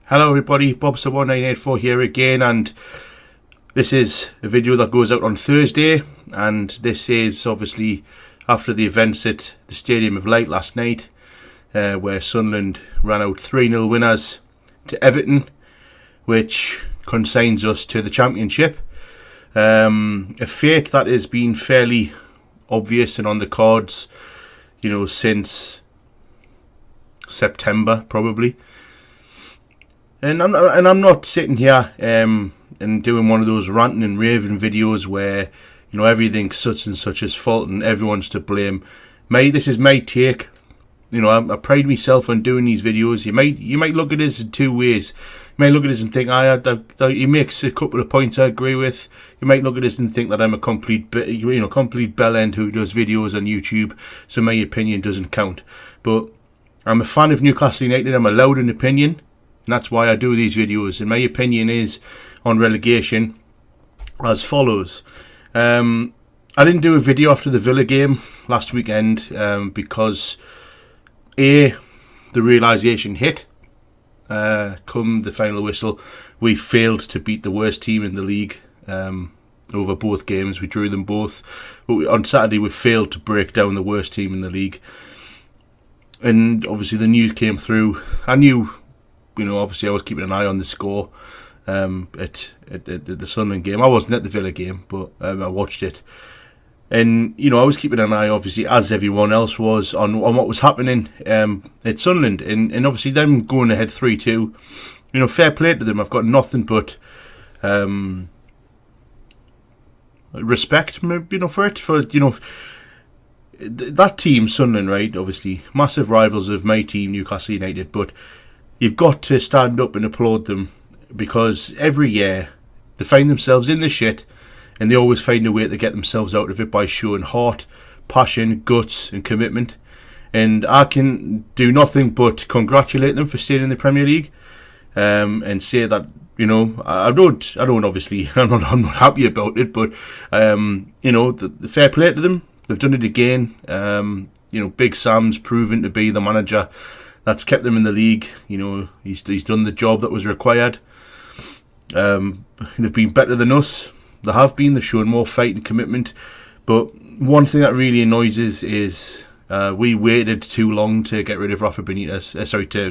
Hello everybody, Bobster1984 here again, and this is a video that goes out on Thursday, and this is obviously after the events at the Stadium of Light last night, where Sunderland ran out 3-0 winners to Everton, which consigns us to the Championship. A fate that has been fairly obvious and on the cards, since September probably. And I'm not sitting here and doing one of those ranting and raving videos where everything's such and such is fault and everyone's to blame. This is my take. I pride myself on doing these videos. You might look at this in two ways. You might look at this and think, he makes a couple of points I agree with. You might look at this and think that I'm a complete bellend who does videos on YouTube, so my opinion doesn't count. But I'm a fan of Newcastle United. I'm allowed an opinion. And that's why I do these videos. And my opinion is on relegation as follows. I didn't do a video after the Villa game last weekend because the realisation hit. Come the final whistle, we failed to beat the worst team in the league over both games. We drew them both. But on Saturday we failed to break down the worst team in the league. And obviously the news came through. I knew... obviously I was keeping an eye on the score at the Sunderland game. I wasn't at the Villa game, but I watched it. And, I was keeping an eye, obviously, as everyone else was, on what was happening at Sunderland. And obviously them going ahead 3-2, fair play to them. I've got nothing but respect, for it. That team, Sunderland, right, obviously, massive rivals of my team, Newcastle United, but you've got to stand up and applaud them because every year they find themselves in the shit and they always find a way to get themselves out of it by showing heart, passion, guts and commitment. And I can do nothing but congratulate them for staying in the Premier League and say that, I don't obviously, I'm not happy about it, but, the fair play to them. They've done it again. Big Sam's proven to be the manager that's kept them in the league. He's done the job that was required. They've been better than us. They have been. They've shown more fight and commitment. But one thing that really annoys us is we waited too long to get rid of Rafa Benitez.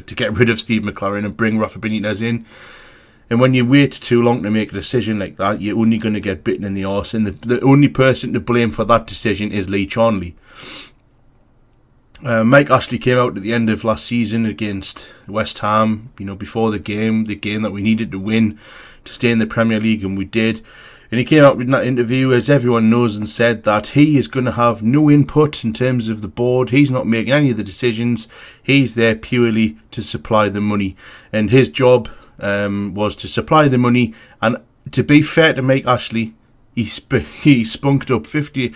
To get rid of Steve McLaren and bring Rafa Benitez in. And when you wait too long to make a decision like that, you're only going to get bitten in the arse. And the only person to blame for that decision is Lee Charnley. Mike Ashley came out at the end of last season against West Ham, before the game that we needed to win to stay in the Premier League, and we did. And he came out in that interview, as everyone knows, and said that he is going to have no input in terms of the board. He's not making any of the decisions. He's there purely to supply the money. And his job was to supply the money. And to be fair to Mike Ashley, he spunked up 50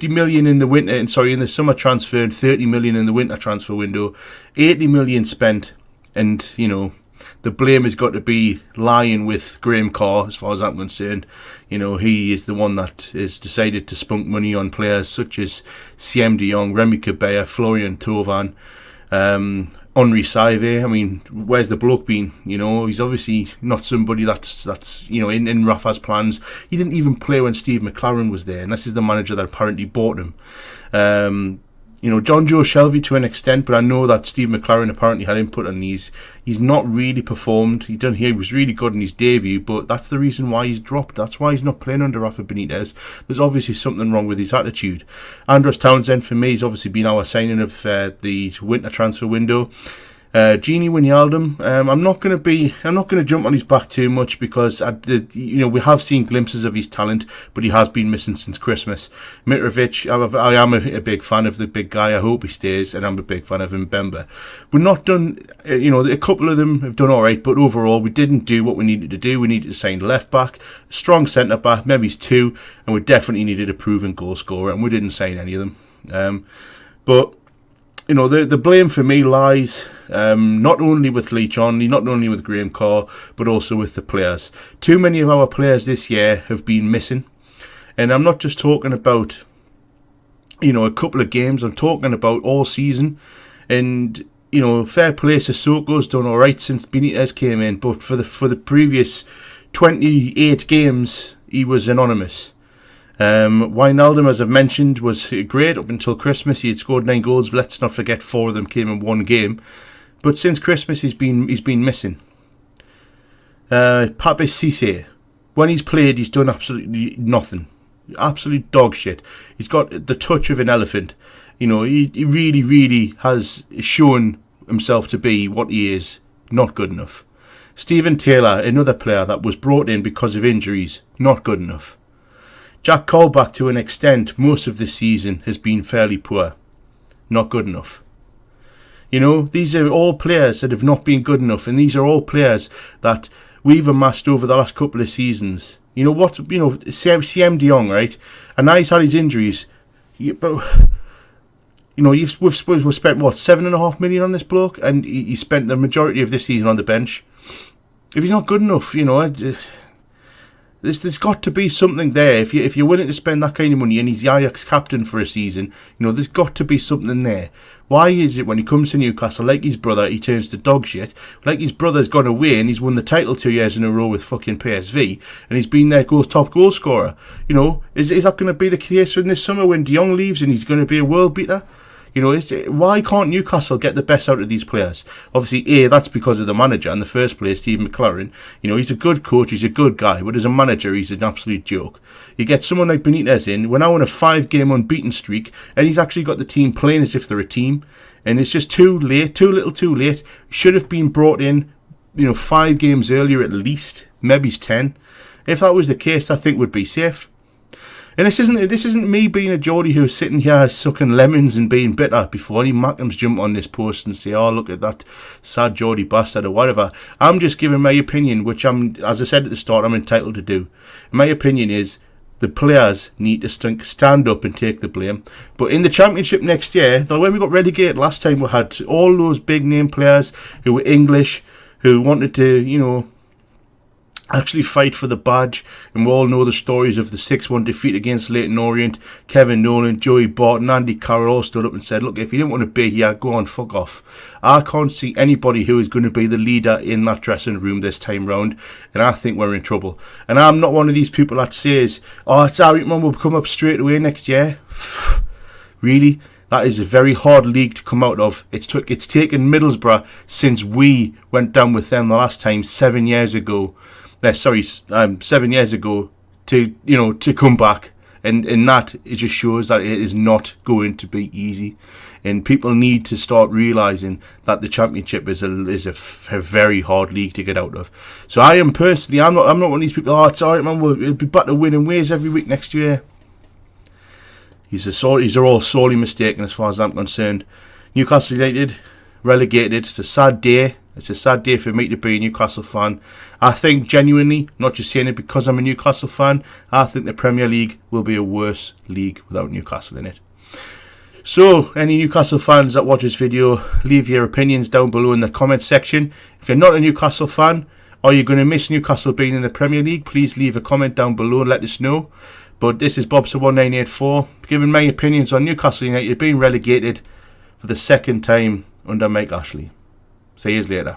million in the summer transfer and 30 million in the winter transfer window. 80 million spent, and the blame has got to be lying with Graham Carr as far as I'm concerned. He is the one that has decided to spunk money on players such as Siem de Jong, Remy Cabella, Florian Thauvin, Henri Saivet. I mean, where's the bloke been? He's obviously not somebody that's in Rafa's plans. He didn't even play when Steve McLaren was there, and this is the manager that apparently bought him. John Joe Shelby to an extent, but I know that Steve McLaren apparently had input on these. He's not really performed. He was really good in his debut, but that's the reason why he's dropped. That's why he's not playing under Rafa Benitez. There's obviously something wrong with his attitude. Andros Townsend, for me, has obviously been our signing of the winter transfer window. Gini Wijnaldum, I'm not going to jump on his back too much because we have seen glimpses of his talent, but he has been missing since Christmas. Mitrovic, I am a big fan of the big guy. I hope he stays, and I'm a big fan of Mbemba. We're not done. A couple of them have done all right, but overall we didn't do what we needed to do. We needed to sign left back, a strong centre back, maybe two, and we definitely needed a proven goal scorer, and we didn't sign any of them. But the blame for me lies not only with Lee Charnley, not only with Graham Carr, but also with the players. Too many of our players this year have been missing. And I'm not just talking about, a couple of games. I'm talking about all season. And fair play, Sissoko's done all right since Benitez came in, but for the previous 28 games, he was anonymous. Wijnaldum, as I've mentioned, was great up until Christmas. He had scored 9 goals, but let's not forget 4 of them came in one game. But since Christmas, he's been missing. Pape Cisse, when he's played, he's done absolutely nothing. Absolute dog shit. He's got the touch of an elephant. He really, really has shown himself to be what he is. Not good enough. Stephen Taylor, another player that was brought in because of injuries. Not good enough. Jack Colback, to an extent, most of this season has been fairly poor. Not good enough. These are all players that have not been good enough, and these are all players that we've amassed over the last couple of seasons. CM De Jong, right? And now he's had his injuries. But we've spent what, $7.5 million on this bloke, and he spent the majority of this season on the bench. If he's not good enough, there's got to be something there. If you're willing to spend that kind of money, and he's the Ajax captain for a season, there's got to be something there. Why is it when he comes to Newcastle, like his brother, he turns to dog shit? Like his brother's gone away and he's won the title 2 years in a row with fucking PSV, and he's been their top goal scorer. Is that going to be the case in this summer when De Jong leaves and he's going to be a world beater? Why can't Newcastle get the best out of these players? Obviously, that's because of the manager in the first place, Steve McLaren. He's a good coach, he's a good guy, but as a manager, he's an absolute joke. You get someone like Benitez in, we're now on a 5-game unbeaten streak, and he's actually got the team playing as if they're a team, and it's just too late, too little too late. Should have been brought in, 5 games earlier at least, maybe 10. If that was the case, I think would be safe. And this isn't me being a Geordie who's sitting here sucking lemons and being bitter before any Mackems jump on this post and say, oh, look at that sad Geordie bastard or whatever. I'm just giving my opinion, which as I said at the start, I'm entitled to do. My opinion is the players need to stand up and take the blame. But in the Championship next year, when we got relegated last time, we had all those big name players who were English, who wanted to, actually fight for the badge, and we all know the stories of the 6-1 defeat against Leyton Orient. Kevin Nolan, Joey Barton, Andy Carroll all stood up and said, look, if you didn't want to be here, go on, fuck off. I can't see anybody who is going to be the leader in that dressing room this time round, and I think we're in trouble. And I'm not one of these people that says, oh, it's alright, man, we'll come up straight away next year. Really? That is a very hard league to come out of. It's taken Middlesbrough since we went down with them the last time 7 years ago. 7 years ago to come back, and that it just shows that it is not going to be easy, and people need to start realising that the Championship is a very hard league to get out of. So I am personally, I'm not one of these people. Oh, it's alright, man. We'll be back to winning ways every week next year. These are all sorely mistaken as far as I'm concerned. Newcastle United relegated. It's a sad day. It's a sad day for me to be a Newcastle fan. I think genuinely, not just saying it because I'm a Newcastle fan, I think the Premier League will be a worse league without Newcastle in it. So, any Newcastle fans that watch this video, leave your opinions down below in the comments section. If you're not a Newcastle fan, or you're going to miss Newcastle being in the Premier League, please leave a comment down below and let us know. But this is Bobster1984, giving my opinions on Newcastle United being relegated for the second time under Mike Ashley. See you later.